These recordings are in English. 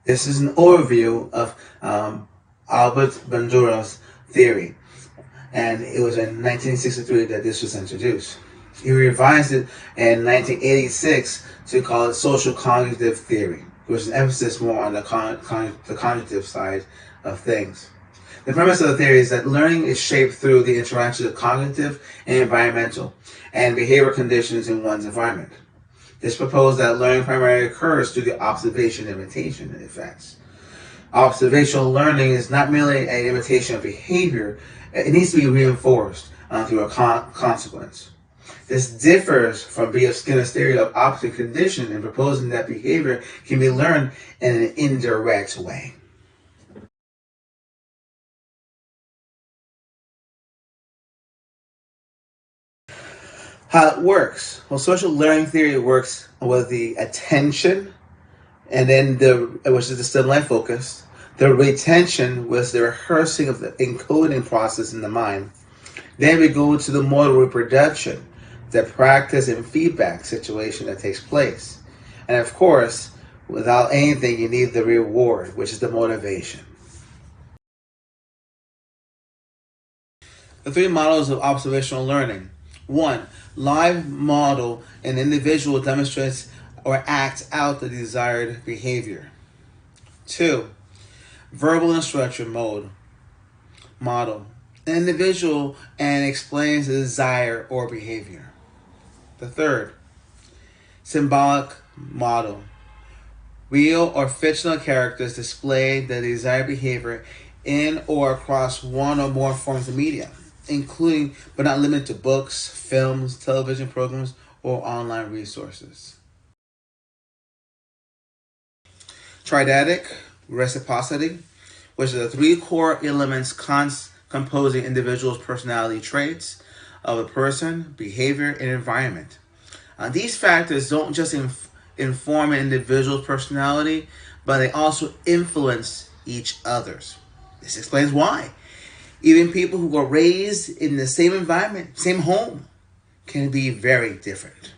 This is an overview of Albert Bandura's theory, and it was in 1963 that this was introduced. He revised it in 1986 to call it social cognitive theory, which is an emphasis more on the cognitive side of things. The premise of the theory is that learning is shaped through the interaction of cognitive and environmental and behavior conditions in one's environment. This proposed that learning primarily occurs through the observation imitation effects. Observational learning is not merely an imitation of behavior, it needs to be reinforced through a consequence. This differs from B.F. Skinner's theory of opposite condition in proposing that behavior can be learned in an indirect way. How it works? Well, social learning theory works with the attention, and then which is the stimuli focus. The retention was the rehearsing of the encoding process in the mind. Then we go to the motor reproduction, the practice and feedback situation that takes place. And of course, without anything, you need the reward, which is the motivation. The three models of observational learning. One, live model: an individual demonstrates or acts out the desired behavior. Two, verbal instruction mode model: an individual and explains the desire or behavior. The third, symbolic model: real or fictional characters display the desired behavior in or across one or more forms of media, including but not limited to books, films, television programs, or online resources. Triadic reciprocity, which are the three core elements composing individuals' personality traits of a person, behavior, and environment. These factors don't just inform an individual's personality, but they also influence each other's. This explains why even people who were raised in the same environment, same home, can be very different.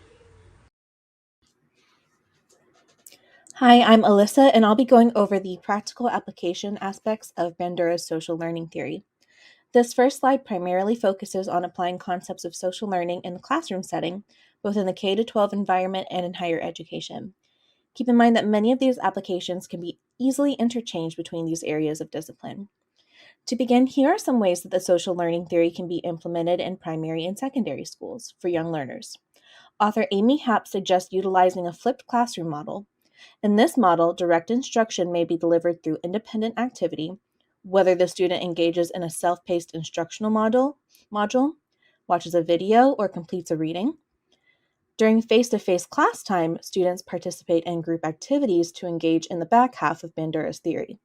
Hi, I'm Alyssa, and I'll be going over the practical application aspects of Bandura's social learning theory. This first slide primarily focuses on applying concepts of social learning in the classroom setting, both in the K 12 environment and in higher education. Keep in mind that many of these applications can be easily interchanged between these areas of discipline. To begin, here are some ways that the social learning theory can be implemented in primary and secondary schools for young learners. Author Amy Happ suggests utilizing a flipped classroom model. In this model, direct instruction may be delivered through independent activity, whether the student engages in a self-paced instructional module, watches a video, or completes a reading. During face-to-face class time, students participate in group activities to engage in the back half of Bandura's theory.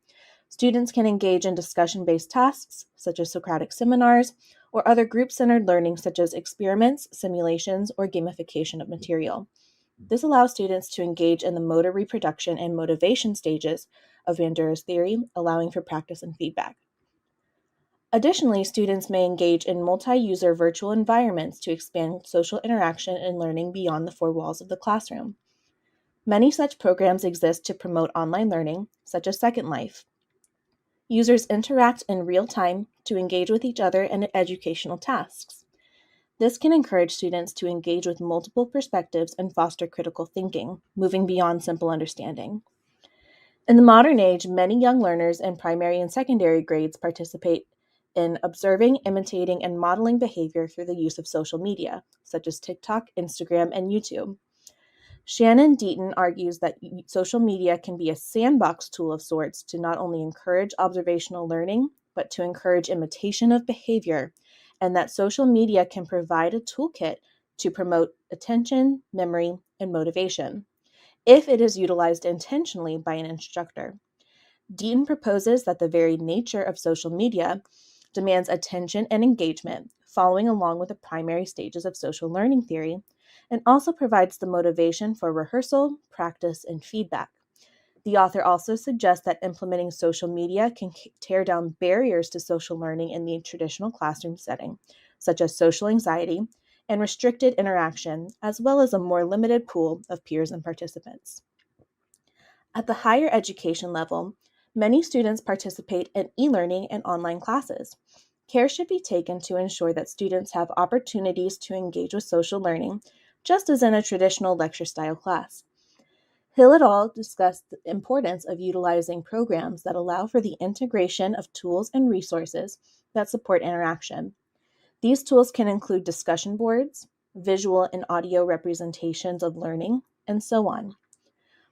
Students can engage in discussion-based tasks, such as Socratic seminars, or other group-centered learning, such as experiments, simulations, or gamification of material. This allows students to engage in the motor reproduction and motivation stages of Bandura's theory, allowing for practice and feedback. Additionally, students may engage in multi-user virtual environments to expand social interaction and learning beyond the four walls of the classroom. Many such programs exist to promote online learning, such as Second Life. Users interact in real time to engage with each other in educational tasks. This can encourage students to engage with multiple perspectives and foster critical thinking, moving beyond simple understanding. In the modern age, many young learners in primary and secondary grades participate in observing, imitating, and modeling behavior through the use of social media, such as TikTok, Instagram, and YouTube. Shannon Deaton argues that social media can be a sandbox tool of sorts to not only encourage observational learning, but to encourage imitation of behavior, and that social media can provide a toolkit to promote attention, memory, and motivation, if it is utilized intentionally by an instructor. Deaton proposes that the very nature of social media demands attention and engagement, following along with the primary stages of social learning theory, and also provides the motivation for rehearsal, practice, and feedback. The author also suggests that implementing social media can tear down barriers to social learning in the traditional classroom setting, such as social anxiety and restricted interaction, as well as a more limited pool of peers and participants. At the higher education level, many students participate in e-learning and online classes. Care should be taken to ensure that students have opportunities to engage with social learning, just as in a traditional lecture-style class. Hill et al. Discussed the importance of utilizing programs that allow for the integration of tools and resources that support interaction. These tools can include discussion boards, visual and audio representations of learning, and so on.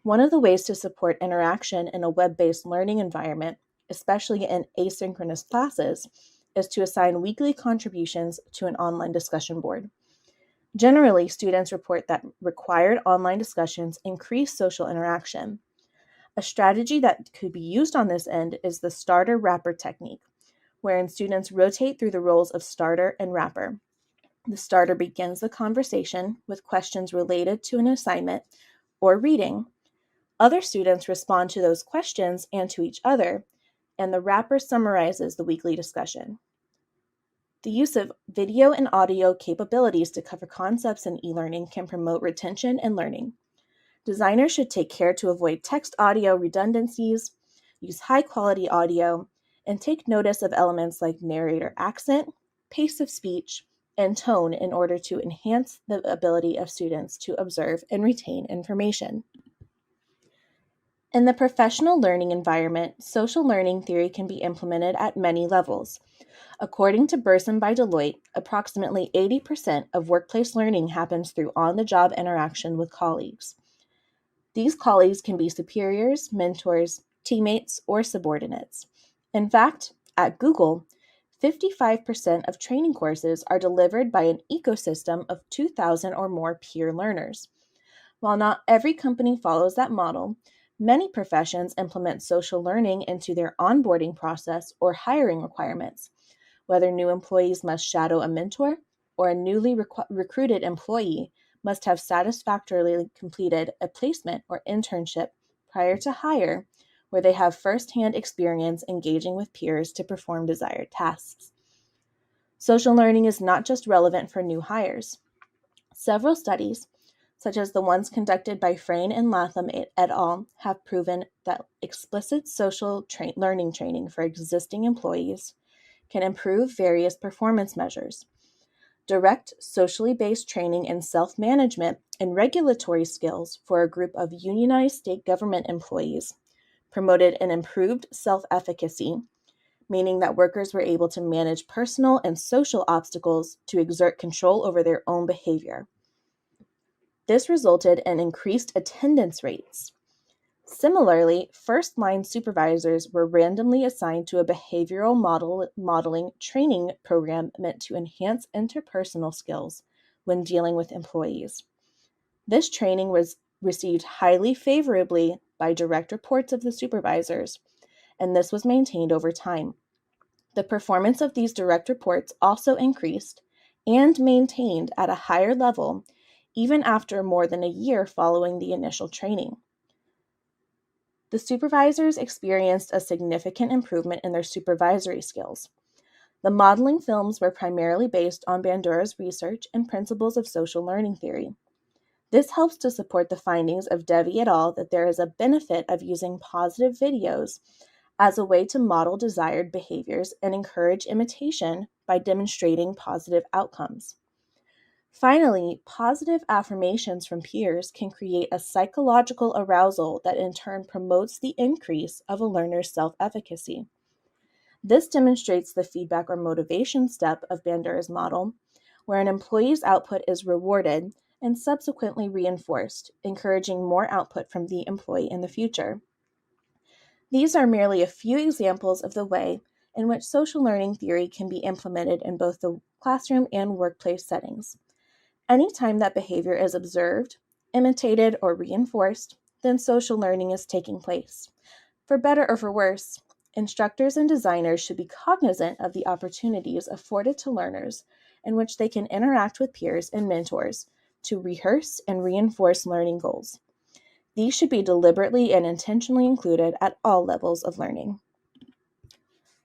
One of the ways to support interaction in a web-based learning environment, especially in asynchronous classes, is to assign weekly contributions to an online discussion board. Generally, students report that required online discussions increase social interaction. A strategy that could be used on this end is the starter-wrapper technique, wherein students rotate through the roles of starter and wrapper. The starter begins the conversation with questions related to an assignment or reading. Other students respond to those questions and to each other, and the wrapper summarizes the weekly discussion. The use of video and audio capabilities to cover concepts in e-learning can promote retention and learning. Designers should take care to avoid text-audio redundancies, use high-quality audio, and take notice of elements like narrator accent, pace of speech, and tone in order to enhance the ability of students to observe and retain information. In the professional learning environment, social learning theory can be implemented at many levels. According to Burson by Deloitte, approximately 80% of workplace learning happens through on-the-job interaction with colleagues. These colleagues can be superiors, mentors, teammates, or subordinates. In fact, at Google, 55% of training courses are delivered by an ecosystem of 2,000 or more peer learners. While not every company follows that model, many professions implement social learning into their onboarding process or hiring requirements. Whether new employees must shadow a mentor or a newly recruited employee must have satisfactorily completed a placement or internship prior to hire, where they have firsthand experience engaging with peers to perform desired tasks. Social learning is not just relevant for new hires. Several studies, such as the ones conducted by Frayne and Latham et al., have proven that explicit social learning training for existing employees can improve various performance measures. Direct, socially based training in self-management and regulatory skills for a group of unionized state government employees promoted an improved self-efficacy, meaning that workers were able to manage personal and social obstacles to exert control over their own behavior. This resulted in increased attendance rates. Similarly, first-line supervisors were randomly assigned to a behavioral modeling training program meant to enhance interpersonal skills when dealing with employees. This training was received highly favorably by direct reports of the supervisors, and this was maintained over time. The performance of these direct reports also increased and maintained at a higher level even after more than a year following the initial training. The supervisors experienced a significant improvement in their supervisory skills. The modeling films were primarily based on Bandura's research and principles of social learning theory. This helps to support the findings of Devi et al. That there is a benefit of using positive videos as a way to model desired behaviors and encourage imitation by demonstrating positive outcomes. Finally, positive affirmations from peers can create a psychological arousal that in turn promotes the increase of a learner's self-efficacy. This demonstrates the feedback or motivation step of Bandura's model, where an employee's output is rewarded and subsequently reinforced, encouraging more output from the employee in the future. These are merely a few examples of the way in which social learning theory can be implemented in both the classroom and workplace settings. Anytime that behavior is observed, imitated, or reinforced, then social learning is taking place. For better or for worse, instructors and designers should be cognizant of the opportunities afforded to learners in which they can interact with peers and mentors to rehearse and reinforce learning goals. These should be deliberately and intentionally included at all levels of learning.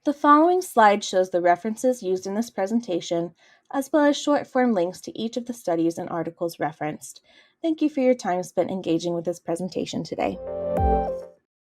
The following slide shows the references used in this presentation, as well as short-form links to each of the studies and articles referenced. Thank you for your time spent engaging with this presentation today.